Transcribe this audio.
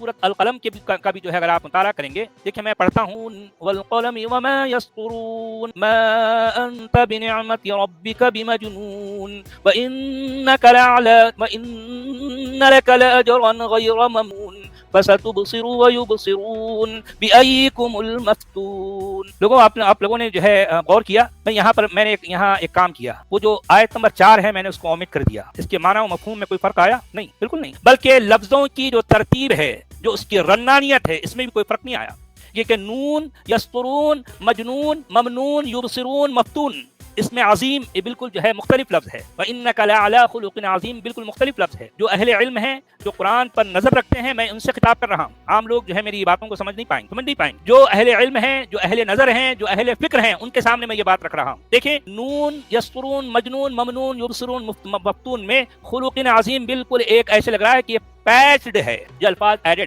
سورۃ القلم کا بھی جو ہے اگر آپ مطالعہ کریں گے، دیکھیں میں پڑھتا ہوں، والقلم وما يسطرون ما انت بنعمت ربك بمجنون وان لك لاجرا غير ممنون فستبصر ويبصرون بأيكم المفتون۔ لوگوں آپ لوگوں نے جو ہے غور کیا، میں نے یہاں ایک کام کیا، وہ جو آیت نمبر 4 ہے میں نے اس کو اومٹ کر دیا۔ اس کے معنی و مفہوم میں کوئی فرق آیا؟ نہیں، بالکل نہیں، بلکہ لفظوں کی جو ترتیب ہے، جو اس کی رنانیت ہے، اس میں بھی کوئی فرق نہیں آیا۔ یہ کہ نون، یسطرون، مجنون، ممنون، یبصرون، مفتون، اس میں عظیم یہ بالکل جو ہے مختلف لفظ ہے، وَإِنَّكَ لَعَلَىٰ خُلُقٍ عَظِيمٍ بالکل مختلف لفظ ہے۔ جو اہل علم ہیں، جو قرآن پر نظر رکھتے ہیں، میں ان سے خطاب کر رہا ہوں، عام لوگ جو ہے میری باتوں کو سمجھ نہیں پائیں۔ جو اہل علم ہیں، جو اہل نظر ہیں، جو اہل فکر ہیں، ان کے سامنے میں یہ بات رکھ رہا ہوں۔ دیکھیں، نون، یسطرون، مجنون، ممنون، یبصرون، مفتون میں خلق عظیم بالکل ایک ایسے لگ رہا ہے کہ یہ پیچڈ ہے، یہ الفاظ ایڈڈ